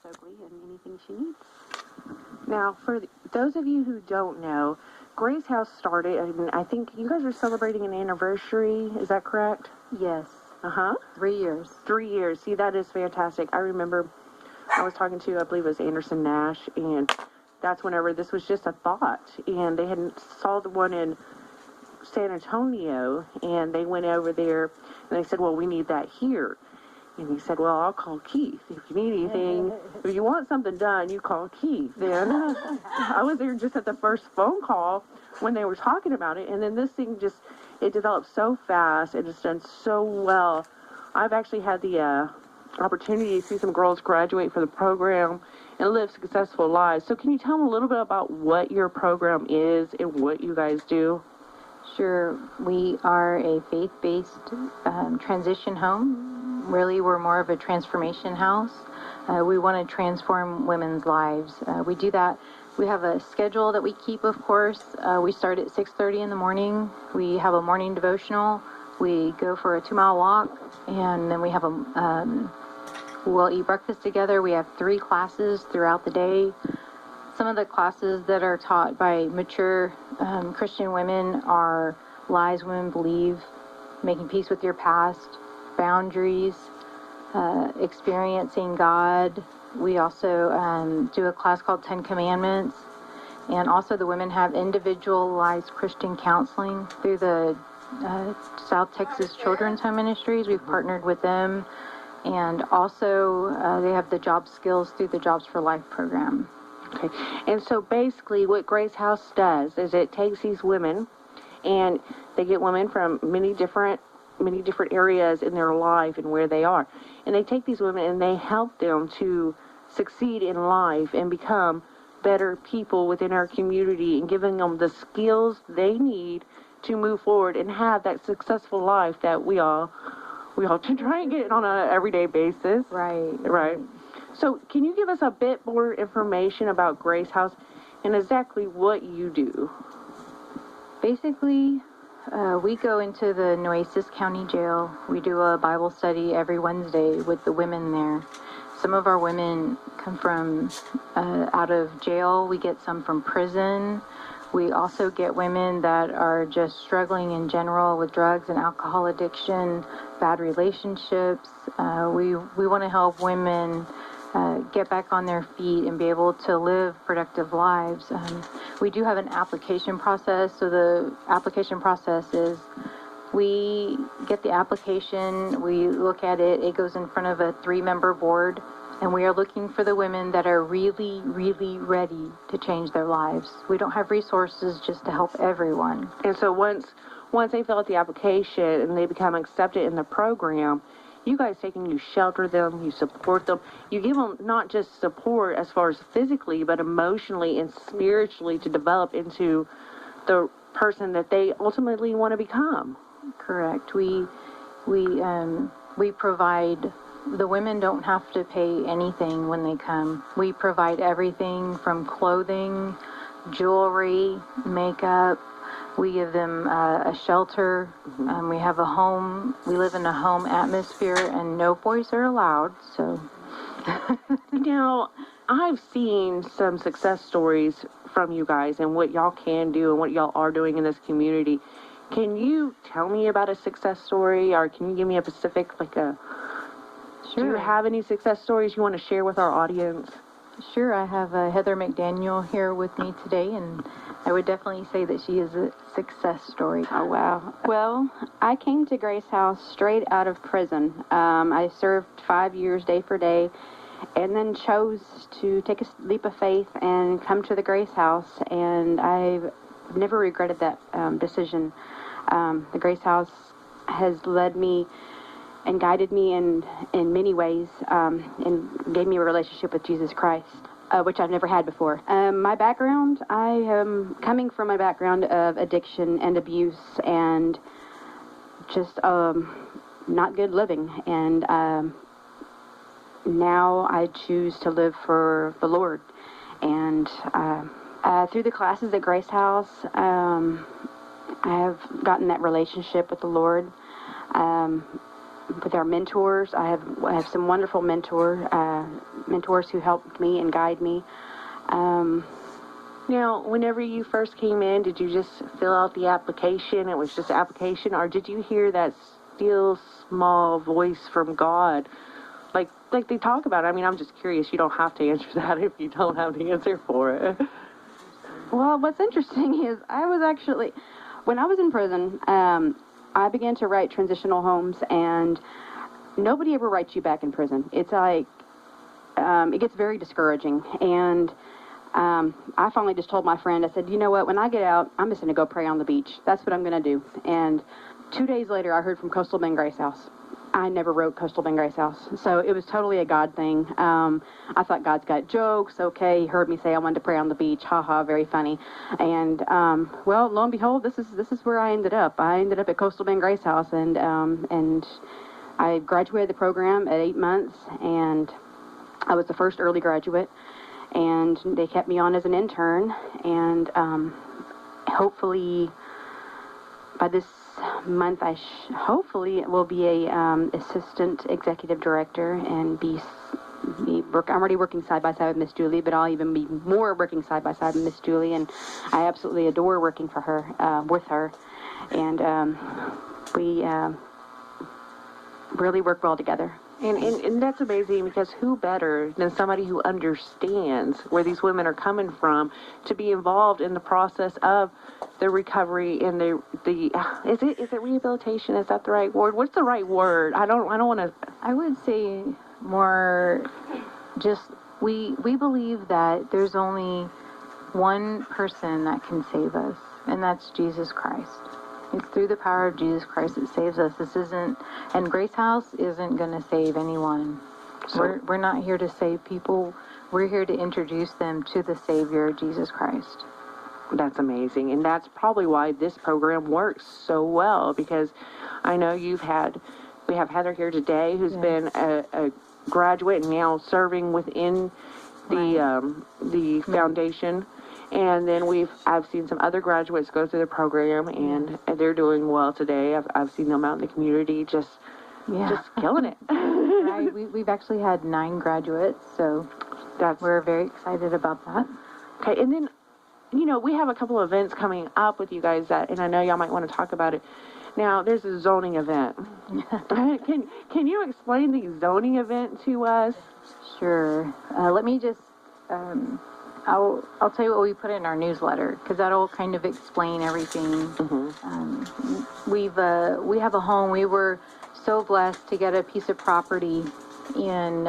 Stokely and anything she needs. Now, for those of you who don't know, Grace House started, and I think you guys are celebrating an anniversary. Is that correct? Yes. 3 years. 3 years. See, that is fantastic. I remember I was talking to, I believe it was Anderson Nash, and that's whenever this was just a thought. And they hadn't saw the one in San Antonio, and they went over there, and they said, well, we need that here. And he said, well, I'll call Keith. If you need anything, if you want something done, you call Keith. Then I was there just at the first phone call when they were talking about it. And then this thing just, it developed so fast. And it's done so well. I've actually had the opportunity to see some girls graduate from the program and live successful lives. So can you tell them a little bit about what your program is and what you guys do? Sure. We are a faith-based transition home. Really, we're more of a transformation house. We want to transform women's lives. We do that. We have a schedule that we keep, of course. We start at 6:30 in the morning. We have a morning devotional. We go for a 2-mile walk, and then we have we'll eat breakfast together. We have 3 classes throughout the day. Some of the classes that are taught by mature Christian women are Lies Women Believe, Making Peace with Your Past, Boundaries, Experiencing God. We also do a class called 10 Commandments. And also the women have individualized Christian counseling through the South Texas Children's Home Ministries. We've partnered with them. And also they have the job skills through the Jobs for Life program. Okay. And so basically what Grace House does is it takes these women, and they get women from many different areas in their life and where they are. And they take these women and they help them to succeed in life and become better people within our community, and giving them the skills they need to move forward and have that successful life that we all try and get on an everyday basis. Right. So can you give us a bit more information about Grace House and exactly what you do? Basically, we go into the Nueces County Jail. We do a Bible study every Wednesday with the women there. Some of our women come from out of jail. We get some from prison. We also get women that are just struggling in general with drugs and alcohol addiction, bad relationships. We want to help women get back on their feet and be able to live productive lives. We do have an application process. So the application process is we get the application, we look at it, it goes in front of a 3-member board, and we are looking for the women that are really, really ready to change their lives. We don't have resources just to help everyone. And so once they fill out the application and they become accepted in the program, you guys take and you shelter them, you support them. You give them not just support as far as physically, but emotionally and spiritually to develop into the person that they ultimately want to become. Correct. We provide, the women don't have to pay anything when they come. We provide everything from clothing, jewelry, makeup. We give them a shelter. We have a home. We live in a home atmosphere, and no boys are allowed. So, Now, I've seen some success stories from you guys and what y'all can do and what y'all are doing in this community. Can you tell me about a success story, or can you give me a specific, Sure. Do you have any success stories you want to share with our audience? Sure. I have Heather McDaniel here with me today, and I would definitely say that she is a success story. Oh, wow. Well, I came to Grace House straight out of prison. I served 5 years day for day, and then chose to take a leap of faith and come to the Grace House, and I've never regretted that decision. The Grace House has led me and guided me in many ways, and gave me a relationship with Jesus Christ, which I've never had before. My background, I am coming from a background of addiction and abuse and just not good living. And now I choose to live for the Lord. And through the classes at Grace House, I have gotten that relationship with the Lord. with our mentors. I have some wonderful mentors who helped me and guide me. Now, whenever you first came in, did you just fill out the application? It was just an application, or did you hear that still small voice from God? Like they talk about. I mean, I'm just curious. You don't have to answer that if you don't have the answer for it. Well, what's interesting is when I was in prison, I began to write transitional homes, and nobody ever writes you back in prison. It's like, it gets very discouraging. And I finally just told my friend, I said, you know what, when I get out, I'm just going to go pray on the beach. That's what I'm going to do. And 2 days later, I heard from Coastal Bend Grace House. I never wrote Coastal Bend Grace House, so it was totally a God thing. I thought God's got jokes. Okay, he heard me say I wanted to pray on the beach. Ha ha, very funny. And well, lo and behold, this is where I ended up. I ended up at Coastal Bend Grace House, and I graduated the program at 8 months, and I was the first early graduate. And they kept me on as an intern, and hopefully by this month hopefully it will be a assistant executive director and I'm already working side by side with Miss Julie, but I'll even be more working side by side with Miss Julie, and I absolutely adore working for her, with her, and we really work well together. And that's amazing, because who better than somebody who understands where these women are coming from to be involved in the process of the recovery and is it rehabilitation? Is that the right word? What's the right word? I don't want to. I would say more just we believe that there's only one person that can save us, and that's Jesus Christ. It's through the power of Jesus Christ that saves us. And Grace House isn't going to save anyone. So, we're not here to save people. We're here to introduce them to the Savior, Jesus Christ. That's amazing. And that's probably why this program works so well, because I know we have Heather here today, who's been a graduate and now serving within the foundation. And then I've seen some other graduates go through the program, and they're doing well today. I've seen them out in the community just killing it. Right. We've actually had 9 graduates, so we're very excited about that. Okay, and then, we have a couple of events coming up with you guys and I know y'all might want to talk about it. Now, there's a zoning event. Can you explain the zoning event to us? Sure. Let me just... I'll tell you what we put in our newsletter, because that'll kind of explain everything. Mm-hmm. We have a home. We were so blessed to get a piece of property in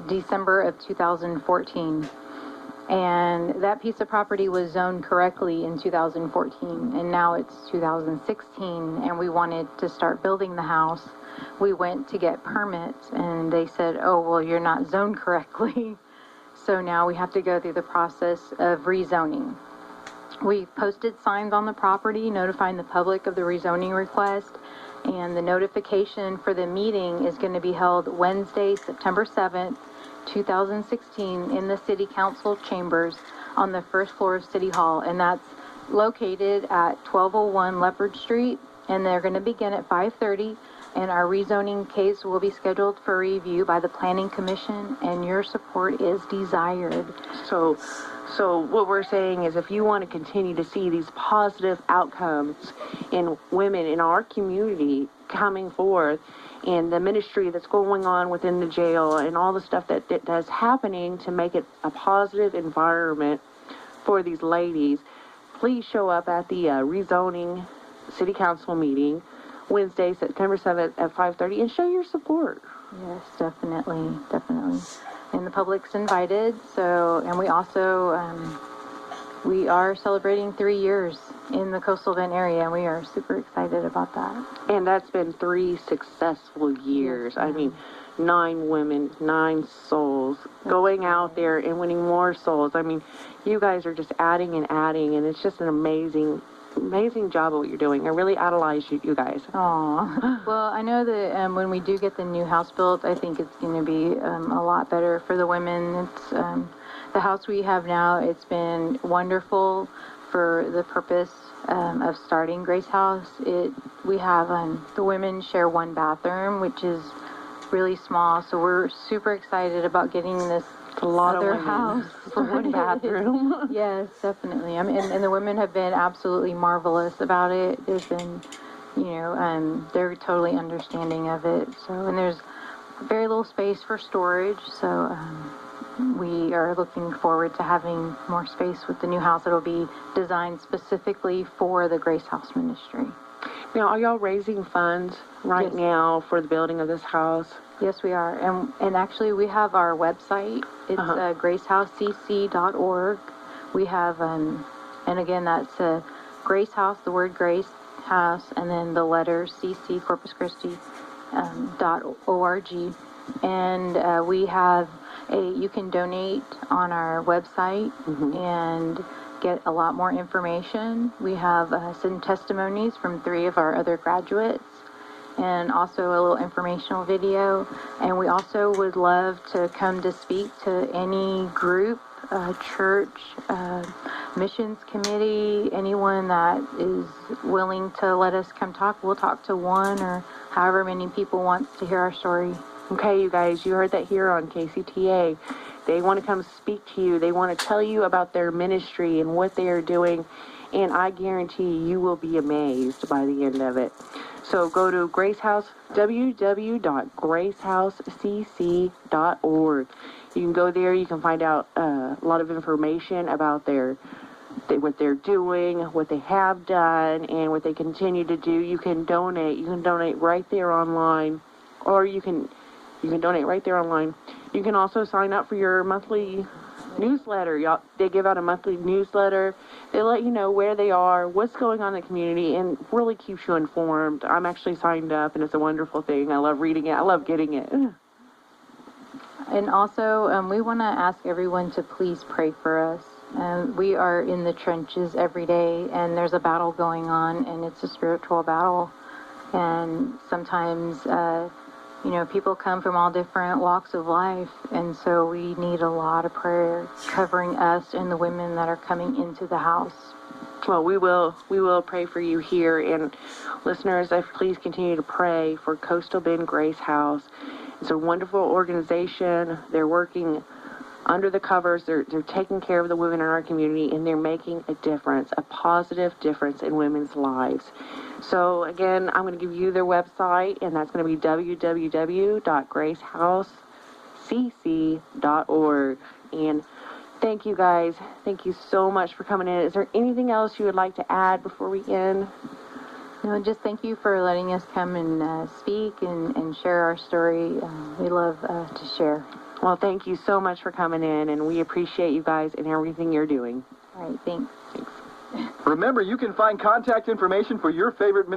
December of 2014, and that piece of property was zoned correctly in 2014, and now it's 2016, and we wanted to start building the house. We went to get permits, and they said, oh, well, you're not zoned correctly. So now we have to go through the process of rezoning. We posted signs on the property notifying the public of the rezoning request, and the notification for the meeting is going to be held Wednesday, September 7th, 2016 in the City Council chambers on the first floor of City Hall, and that's located at 1201 Leopard Street, and they're going to begin at 5:30. And our rezoning case will be scheduled for review by the Planning Commission, and your support is desired. So what we're saying is, if you want to continue to see these positive outcomes in women in our community coming forth, and the ministry that's going on within the jail, and all the stuff that's happening to make it a positive environment for these ladies, please show up at the rezoning City Council meeting Wednesday, September 7th at 5:30, and show your support. Yes, definitely. And the public's invited. So, and we also, we are celebrating 3 years in the Coastal Bend area, and we are super excited about that. And that's been 3 successful years. Yes, I mean, 9 women, 9 souls, going out there and winning more souls. I mean, you guys are just adding, and it's just an amazing job of what you're doing. I really idolize you guys. Aw. Well, I know that when we do get the new house built, I think it's going to be a lot better for the women. It's the house we have now. It's been wonderful for the purpose of starting Grace House. We have the women share one bathroom, which is really small. So we're super excited about getting this It's a lot other of women house for one started. bathroom. Yes, definitely. I mean, and the women have been absolutely marvelous about it. There's been, they're totally understanding of it. So, and there's very little space for storage. So, we are looking forward to having more space with the new house. It'll be designed specifically for the Grace House ministry. Now, are y'all raising funds right Yes. now for the building of this house? Yes, we are. And actually, we have our website. It's gracehousecc.org. We have, and again, that's Grace House, the word Grace House, and then the letter CC, Corpus Christi, .org. And we have you can donate on our website and get a lot more information. We have some testimonies from 3 of our other graduates and also a little informational video. And we also would love to come to speak to any group, church, missions committee, anyone that is willing to let us come talk. We'll talk to one or however many people want to hear our story. Okay, you guys, you heard that here on KCTA. They want to come speak to you. They want to tell you about their ministry and what they are doing. And I guarantee you will be amazed by the end of it. So go to Grace House, www.gracehousecc.org. You can go there. You can find out a lot of information about what they're doing, what they have done, and what they continue to do. You can donate. You can donate right there online, or you can donate right there online. You can also sign up for your monthly newsletter. They give out a monthly newsletter. They let you know where they are, what's going on in the community, and really keeps you informed. I'm actually signed up, and it's a wonderful thing. I love reading it. I love getting it. And also, we want to ask everyone to please pray for us. We are in the trenches every day, and there's a battle going on, and it's a spiritual battle. And sometimes, people come from all different walks of life, and so we need a lot of prayer covering us and the women that are coming into the house. Well, we will pray for you here, and listeners, please continue to pray for Coastal Bend Grace House. It's a wonderful organization. They're working under the covers. They're taking care of the women in our community, and they're making a difference, a positive difference in women's lives. So again, I'm going to give you their website, and that's going to be www.gracehousecc.org. And thank you guys. Thank you so much for coming in. Is there anything else you would like to add before we end? No, just thank you for letting us come and speak and share our story. We love to share. Well, thank you so much for coming in, and we appreciate you guys and everything you're doing. All right, thanks. Remember, you can find contact information for your favorite